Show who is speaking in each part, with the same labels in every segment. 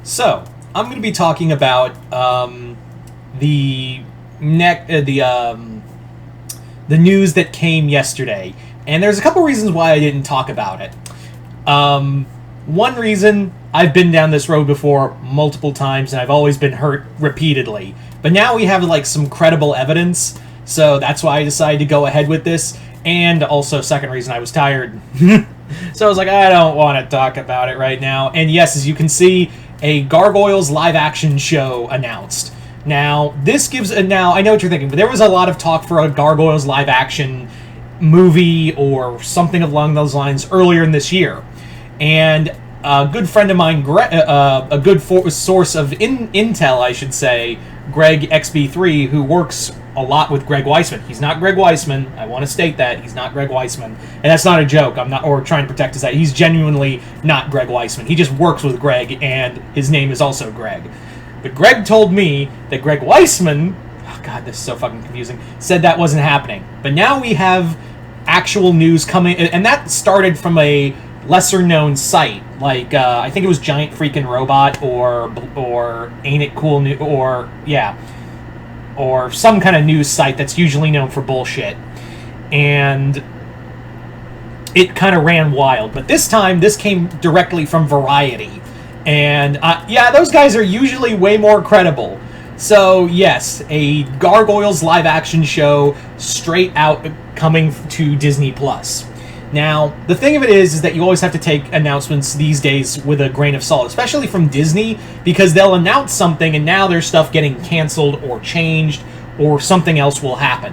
Speaker 1: So, I'm going to be talking about the the news that came yesterday, and there's a couple reasons why I didn't talk about it. One reason, I've been down this road before multiple times, and I've always been hurt repeatedly. But now we have like some credible evidence, so that's why I decided to go ahead with this. And also, second reason, I was tired. So I was like, I don't want to talk about it right now. And yes, as you can see, a Gargoyles live-action show announced. Now, this gives... Now, I know what you're thinking, but there was a lot of talk for a Gargoyles live-action movie or something along those lines earlier in this year. And a good friend of mine, a good source of intel, I should say, Greg XB3, who works a lot with Greg Weisman. He's not Greg Weisman. I want to state that. He's not Greg Weisman. And that's not a joke. I'm not, or trying to protect his side. He's genuinely not Greg Weisman. He just works with Greg, and his name is also Greg. But Greg told me that Greg Weisman, oh God, this is so fucking confusing, said that wasn't happening. But now we have actual news coming, and that started from a lesser-known site, like, I think it was Giant Freaking Robot, or Ain't It Cool New, or some kind of news site that's usually known for bullshit. And it kind of ran wild. But this time, this came directly from Variety. And, yeah, those guys are usually way more credible. So, yes, a Gargoyles live-action show straight out coming to Disney+. Now, the thing of it is that you always have to take announcements these days with a grain of salt, especially from Disney, because they'll announce something and now there's stuff getting canceled or changed, or something else will happen.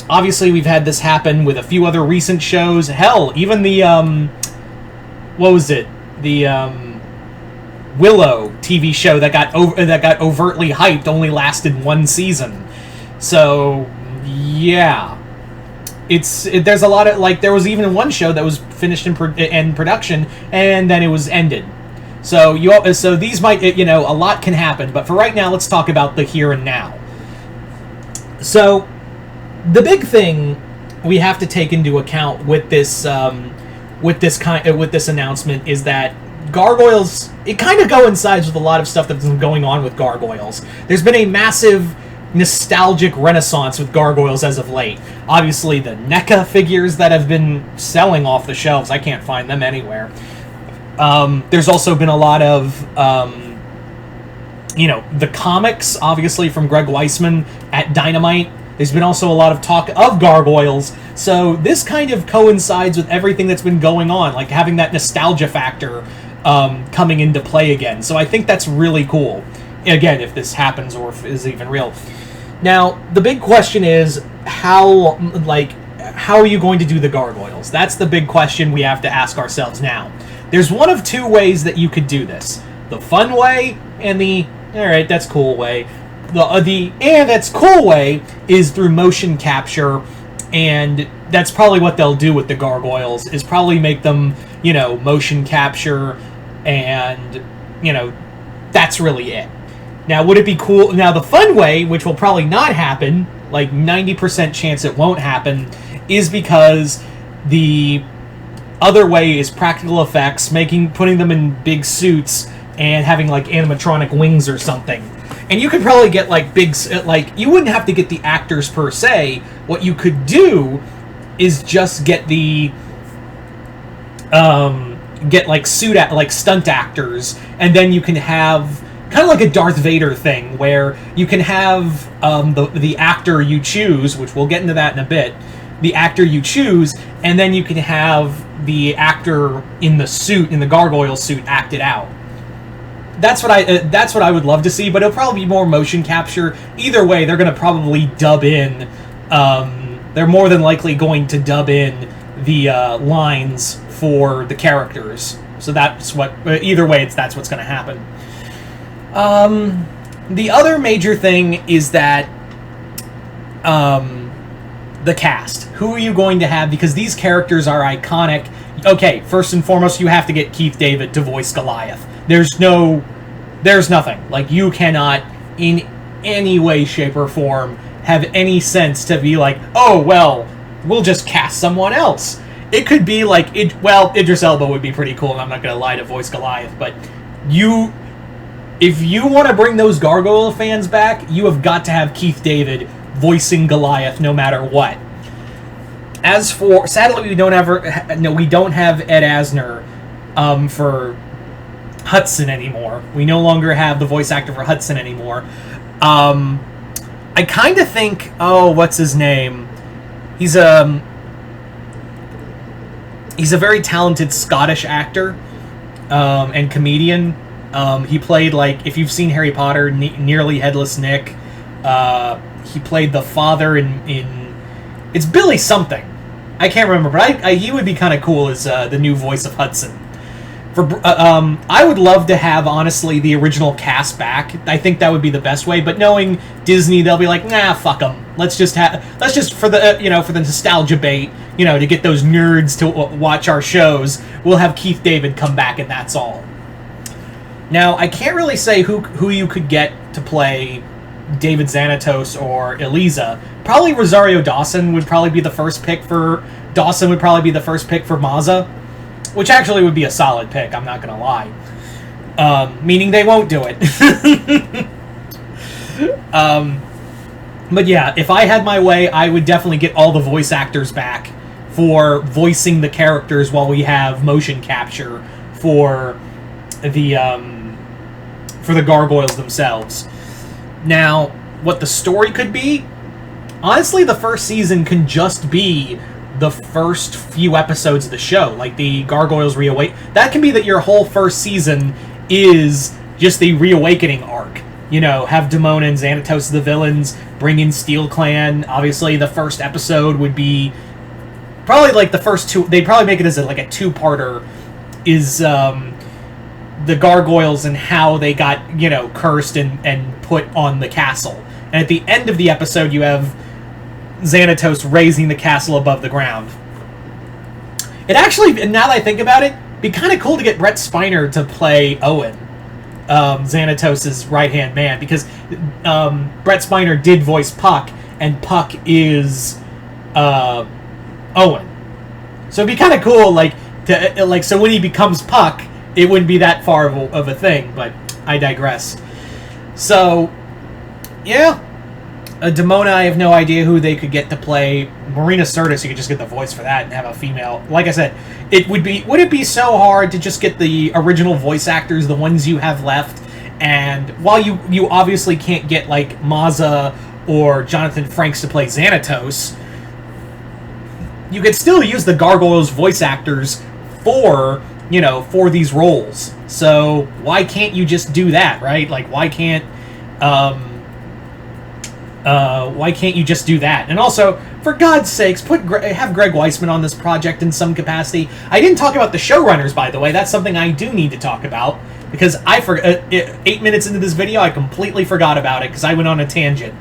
Speaker 1: Obviously, we've had this happen with a few other recent shows. Hell, even the, what was it? The, Willow TV show that got overtly hyped only lasted one season. So, yeah. There's a lot of, like, there was even one show that was finished in production, and then it was ended. So these might, a lot can happen, but for right now, let's talk about the here and now. So, the big thing we have to take into account with this announcement is that Gargoyles, it kind of coincides with a lot of stuff that's been going on with Gargoyles. There's been a massive nostalgic renaissance with Gargoyles as of late. Obviously, the NECA figures that have been selling off the shelves, I can't find them anywhere. There's also been a lot of, the comics, obviously, from Greg Weisman at Dynamite. There's been also a lot of talk of Gargoyles. So this kind of coincides with everything that's been going on, like having that nostalgia factor coming into play again. So I think that's really cool. Again, if this happens or if it is even real. Now, the big question is, how are you going to do the Gargoyles? That's the big question we have to ask ourselves now. There's one of two ways that you could do this. The fun way and the, alright, that's cool way. The that's cool way is through motion capture, and that's probably what they'll do with the Gargoyles, is probably make them, motion capture, and, that's really it. Now, would it be cool? Now, the fun way, which will probably not happen, like 90% chance it won't happen, is because the other way is practical effects, putting them in big suits and having like animatronic wings or something. And you could probably get like you wouldn't have to get the actors per se. What you could do is just get the stunt actors, and then you can have kind of like a Darth Vader thing, where you can have the actor you choose, which we'll get into that in a bit, the actor you choose, and then you can have the actor in the suit, in the Gargoyle suit, act it out. That's what I would love to see, but it'll probably be more motion capture. Either way, they're going to probably dub in, they're more than likely going to dub in the lines for the characters. So that's either way, that's what's going to happen. The other major thing is that, the cast. Who are you going to have? Because these characters are iconic. Okay, first and foremost, you have to get Keith David to voice Goliath. There's nothing. Like, you cannot, in any way, shape, or form, have any sense to be like, oh, well, we'll just cast someone else. It could be like, Idris Elba would be pretty cool, and I'm not going to lie, to voice Goliath, but If you want to bring those Gargoyle fans back, you have got to have Keith David voicing Goliath no matter what. As for, sadly, we don't have Ed Asner for Hudson anymore. We no longer have the voice actor for Hudson anymore. I kind of think, what's his name? He's a very talented Scottish actor and comedian. He played, like, if you've seen Harry Potter, Nearly Headless Nick. He played the father in it's Billy something. I can't remember, but he would be kind of cool as the new voice of Hudson. I would love to have, honestly, the original cast back. I think that would be the best way. But knowing Disney, they'll be like, nah, fuck them. Let's just for the for the nostalgia bait, to get those nerds to watch our shows. We'll have Keith David come back, and that's all. Now, I can't really say who you could get to play David Xanatos or Eliza. Probably Rosario Dawson would probably be the first pick for Mazza. Which actually would be a solid pick, I'm not going to lie. Meaning they won't do it. But yeah, if I had my way, I would definitely get all the voice actors back for voicing the characters while we have motion capture for the Gargoyles themselves. Now, what the story could be, honestly, the first season can just be the first few episodes of the show, like the Gargoyles Reawake. That can be that your whole first season is just the reawakening arc. Have Demona and Xanatos the villains, bring in Steel Clan. Obviously, the first episode would be probably like the first two. They'd probably make it as like a two-parter. Is the Gargoyles and how they got cursed and put on the castle. And at the end of the episode, you have Xanatos raising the castle above the ground. It actually, now that I think about it, be kind of cool to get Brett Spiner to play Owen, Xanatos' right-hand man, because Brett Spiner did voice Puck, and Puck is Owen. So it'd be kind of cool, so when he becomes Puck, it wouldn't be that far of a thing, but I digress. So, yeah. Demona, I have no idea who they could get to play. Marina Sirtis, you could just get the voice for that and have a female. Like I said, would it be so hard to just get the original voice actors, the ones you have left, and while you obviously can't get, like, Mazza or Jonathan Frakes to play Xanatos, you could still use the Gargoyles voice actors for these roles. So why can't you just do that, right? Like, why can't you just do that? And also, for God's sakes, have Greg Weisman on this project in some capacity. I didn't talk about the showrunners, by the way. That's something I do need to talk about, because I forgot. 8 minutes into this video, I completely forgot about it because I went on a tangent.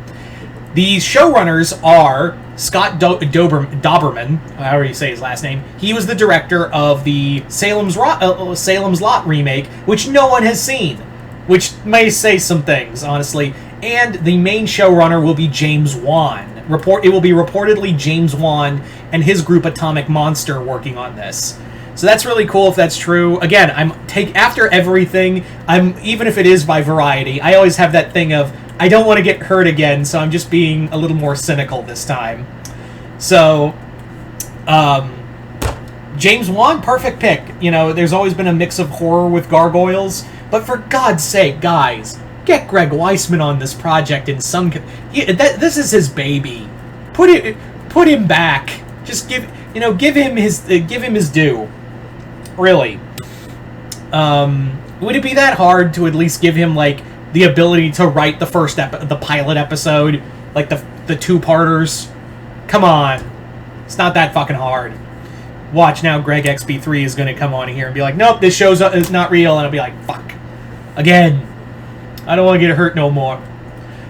Speaker 1: The showrunners are Scott Doberman, however you say his last name. He was the director of the Salem's Lot remake, which no one has seen, which may say some things, honestly. And the main showrunner will be James Wan. It will be reportedly James Wan and his group Atomic Monster working on this. So that's really cool if that's true. Again, after everything, even if it is by Variety, I always have that thing of I don't want to get hurt again, so I'm just being a little more cynical this time. So, James Wan, perfect pick. There's always been a mix of horror with Gargoyles, but for God's sake, guys, get Greg Weisman on this project in some. This is his baby. Put him back. Just give him his due. Really. Would it be that hard to at least give him the ability to write the pilot episode, like the two-parters? Come on, it's not that fucking hard. Watch now, Greg XB3 is going to come on here and be like, nope, this show's is not real, and I'll be like, fuck, again. I don't want to get hurt no more.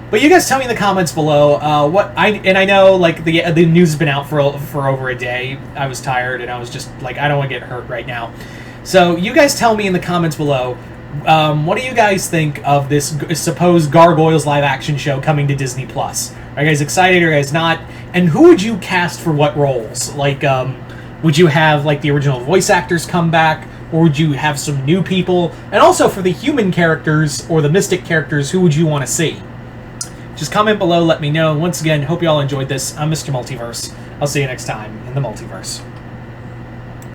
Speaker 1: But you guys tell me in the comments below I know the news has been out for over a day. I was tired and I was just like, I don't want to get hurt right now. So you guys tell me in the comments below, what do you guys think of this supposed Gargoyles live action show coming to Disney Plus? Are you guys excited or are you guys not? And who would you cast for what roles? Would you have the original voice actors come back, or would you have some new people? And also for the human characters or the mystic characters, who would you want to see? Just comment below, let me know. Once again, hope you all enjoyed this. I'm Mr. Multiverse. I'll see you next time in the Multiverse.